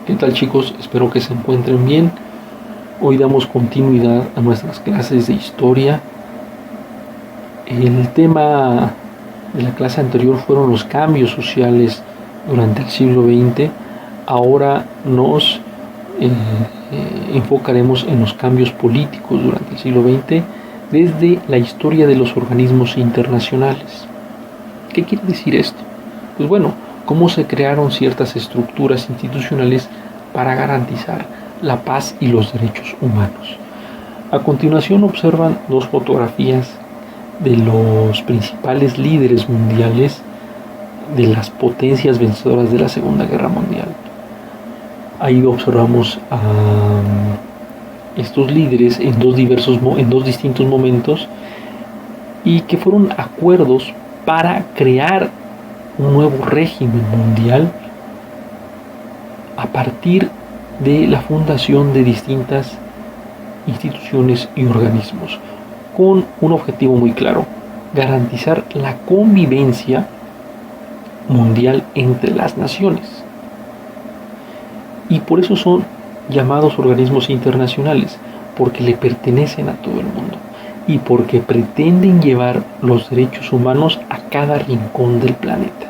¿Qué tal, chicos? Espero que se encuentren bien. Hoy damos continuidad a nuestras clases de historia. El tema de la clase anterior fueron los cambios sociales durante el siglo XX. Ahora nos enfocaremos en los cambios políticos durante el siglo XX desde la historia de los organismos internacionales. ¿Qué quiere decir esto? Pues bueno, cómo se crearon ciertas estructuras institucionales para garantizar la paz y los derechos humanos. A continuación observan dos fotografías de los principales líderes mundiales de las potencias vencedoras de la Segunda Guerra Mundial. Ahí observamos a estos líderes en dos distintos momentos y que fueron acuerdos para crear un nuevo régimen mundial a partir de la fundación de distintas instituciones y organismos, con un objetivo muy claro: garantizar la convivencia mundial entre las naciones. Y por eso son llamados organismos internacionales, porque le pertenecen a todo el mundo y porque pretenden llevar los derechos humanos a cada rincón del planeta.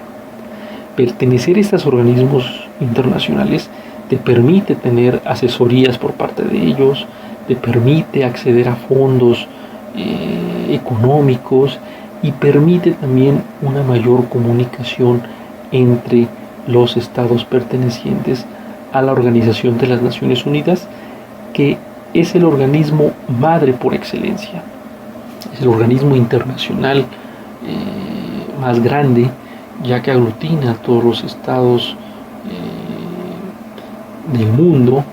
Pertenecer a estos organismos internacionales te permite tener asesorías por parte de ellos, te permite acceder a fondos económicos y permite también una mayor comunicación entre los estados pertenecientes a la Organización de las Naciones Unidas, que es el organismo madre por excelencia. Es el organismo internacional más grande, ya que aglutina a todos los estados del mundo,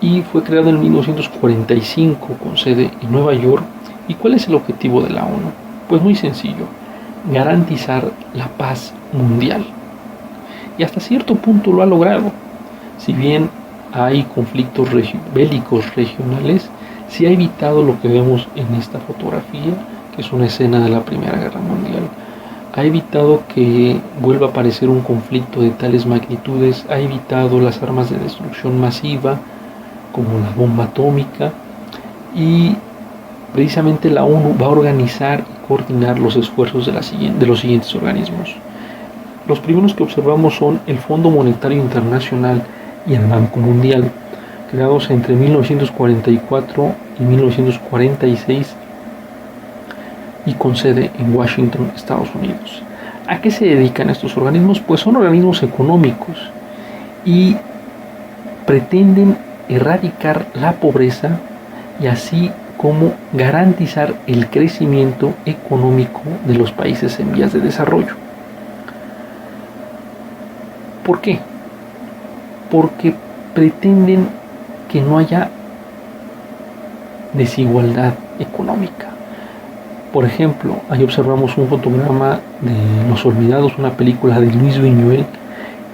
y fue creado en 1945 con sede en Nueva York. ¿Y cuál es el objetivo de la ONU? Pues muy sencillo: garantizar la paz mundial. Y hasta cierto punto lo ha logrado. Si bien hay conflictos bélicos regionales, se ha evitado lo que vemos en esta fotografía, que es una escena de la Primera Guerra Mundial. Ha evitado que vuelva a aparecer un conflicto de tales magnitudes, ha evitado las armas de destrucción masiva como la bomba atómica, y precisamente la ONU va a organizar y coordinar los esfuerzos de los siguientes organismos. Los primeros que observamos son el Fondo Monetario Internacional y el Banco Mundial, creados entre 1944 y 1946 y con sede en Washington, Estados Unidos. ¿A qué se dedican estos organismos? Pues son organismos económicos y pretenden erradicar la pobreza y así como garantizar el crecimiento económico de los países en vías de desarrollo. ¿Por qué? Porque pretenden que no haya desigualdad económica. Por ejemplo, ahí observamos un fotograma de Los Olvidados, una película de Luis Buñuel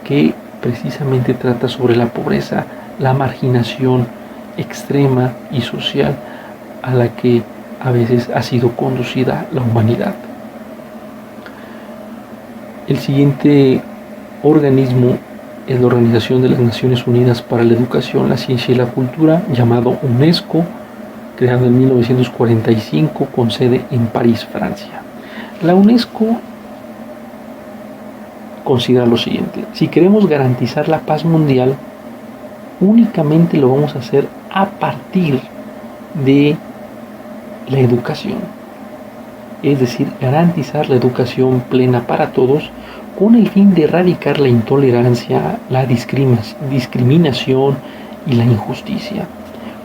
que precisamente trata sobre la pobreza, la marginación extrema y social a la que a veces ha sido conducida la humanidad. El siguiente organismo es la Organización de las Naciones Unidas para la Educación, la Ciencia y la Cultura, llamado UNESCO, creado en 1945 con sede en París, Francia. La UNESCO considera lo siguiente: si queremos garantizar la paz mundial, únicamente lo vamos a hacer a partir de la educación, es decir, garantizar la educación plena para todos, con el fin de erradicar la intolerancia, la discriminación y la injusticia.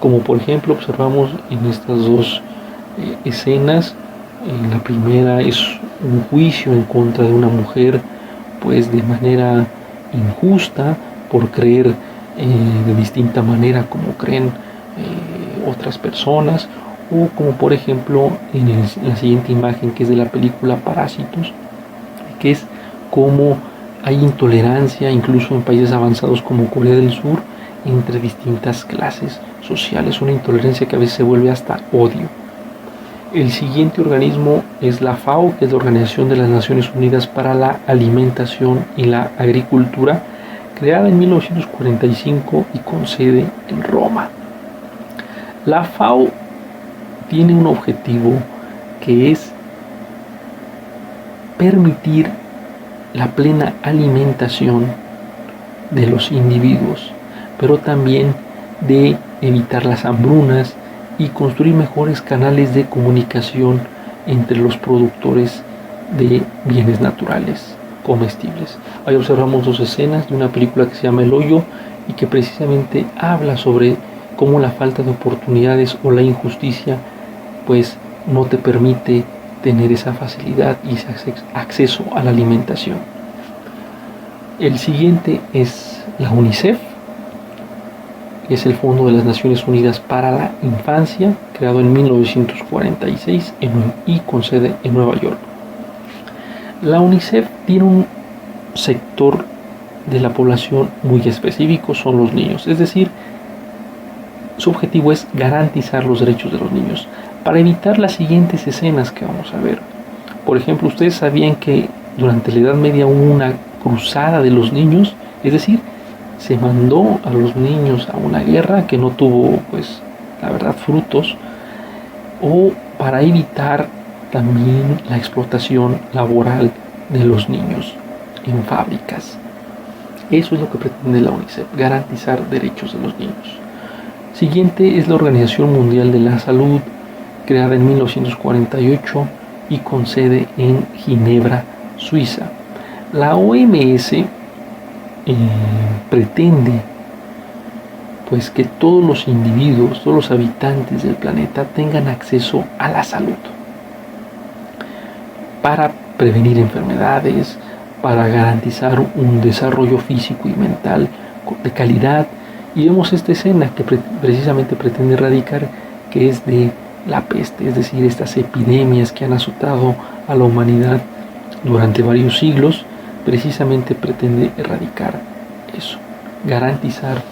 Como por ejemplo observamos en estas dos escenas. La primera es un juicio en contra de una mujer, pues de manera injusta, por creer de distinta manera como creen otras personas, o como por ejemplo en la siguiente imagen, que es de la película Parásitos, que es como hay intolerancia incluso en países avanzados como Corea del Sur entre distintas clases sociales, una intolerancia que a veces se vuelve hasta odio. El siguiente organismo es la FAO, que es la Organización de las Naciones Unidas para la Alimentación y la Agricultura, creada en 1945 y con sede en Roma. La FAO tiene un objetivo que es permitir la plena alimentación de los individuos, pero también de evitar las hambrunas y construir mejores canales de comunicación entre los productores de bienes naturales comestibles. Ahí observamos dos escenas de una película que se llama El Hoyo y que precisamente habla sobre cómo la falta de oportunidades o la injusticia pues no te permite tener esa facilidad y ese acceso a la alimentación. El siguiente es la UNICEF, que es el Fondo de las Naciones Unidas para la Infancia, creado en 1946 y con sede en Nueva York. La UNICEF tiene un sector de la población muy específico, son los niños, es decir, su objetivo es garantizar los derechos de los niños para evitar las siguientes escenas que vamos a ver. Por ejemplo, ustedes sabían que durante la Edad Media hubo una cruzada de los niños, es decir, se mandó a los niños a una guerra que no tuvo, pues, la verdad, frutos, o para evitar también la explotación laboral de los niños en fábricas. Eso es lo que pretende la UNICEF, garantizar derechos de los niños. Siguiente es la Organización Mundial de la Salud, creada en 1948 y con sede en Ginebra, Suiza. La OMS pretende pues que todos los individuos, todos los habitantes del planeta tengan acceso a la salud para prevenir enfermedades, para garantizar un desarrollo físico y mental de calidad. Y vemos esta escena que precisamente pretende erradicar, que es de la peste, es decir, estas epidemias que han azotado a la humanidad durante varios siglos, precisamente pretende erradicar eso, garantizar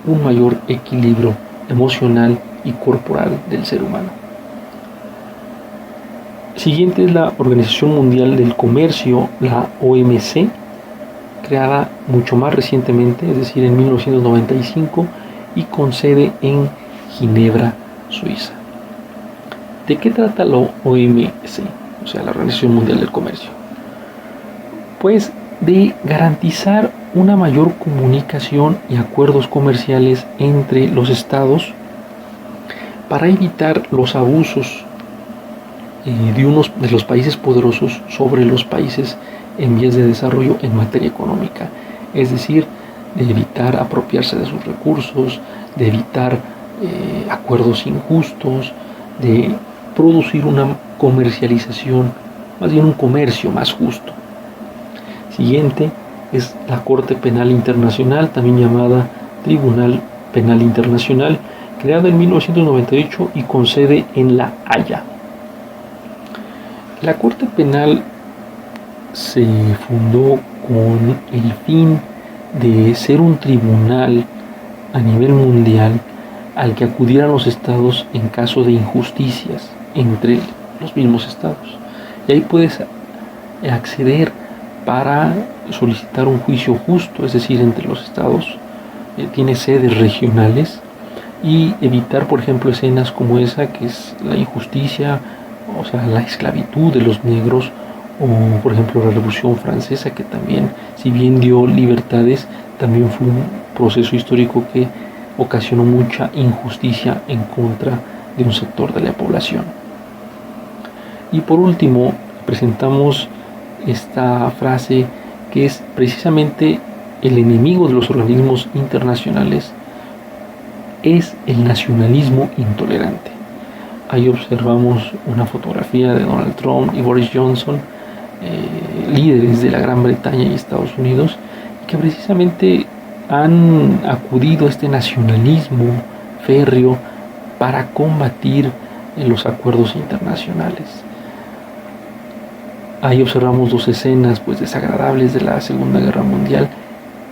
un mayor equilibrio emocional y corporal del ser humano. Siguiente es la Organización Mundial del Comercio, la OMC, creada mucho más recientemente, es decir, en 1995 y con sede en Ginebra, Suiza. ¿De qué trata la OMC, o sea, la Organización Mundial del Comercio? Pues de garantizar una mayor comunicación y acuerdos comerciales entre los estados para evitar los abusos de unos de los países poderosos sobre los países en vías de desarrollo en materia económica, es decir, de evitar apropiarse de sus recursos, de evitar acuerdos injustos, de producir una comercialización, más bien un comercio más justo. Siguiente es la Corte Penal Internacional, también llamada Tribunal Penal Internacional, creada en 1998 y con sede en La Haya. La Corte Penal se fundó con el fin de ser un tribunal a nivel mundial al que acudieran los estados en caso de injusticias entre los mismos estados. Y ahí puedes acceder para solicitar un juicio justo, es decir, entre los estados. Tiene sedes regionales y evitar, por ejemplo, escenas como esa, que es la injusticia, o sea, la esclavitud de los negros, o por ejemplo la Revolución Francesa, que también, si bien dio libertades, también fue un proceso histórico que ocasionó mucha injusticia en contra de un sector de la población. Y por último, presentamos esta frase que es precisamente el enemigo de los organismos internacionales, es el nacionalismo intolerante. Ahí observamos una fotografía de Donald Trump y Boris Johnson, líderes de la Gran Bretaña y Estados Unidos, que precisamente han acudido a este nacionalismo férreo para combatir los acuerdos internacionales. Ahí observamos dos escenas pues desagradables de la Segunda Guerra Mundial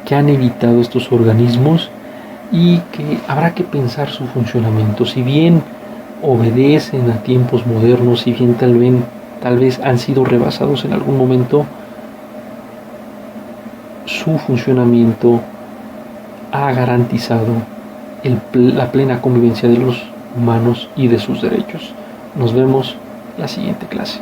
que han evitado estos organismos y que habrá que pensar su funcionamiento. Si bien obedecen a tiempos modernos, si bien tal vez han sido rebasados en algún momento, su funcionamiento ha garantizado la plena convivencia de los humanos y de sus derechos. Nos vemos la siguiente clase.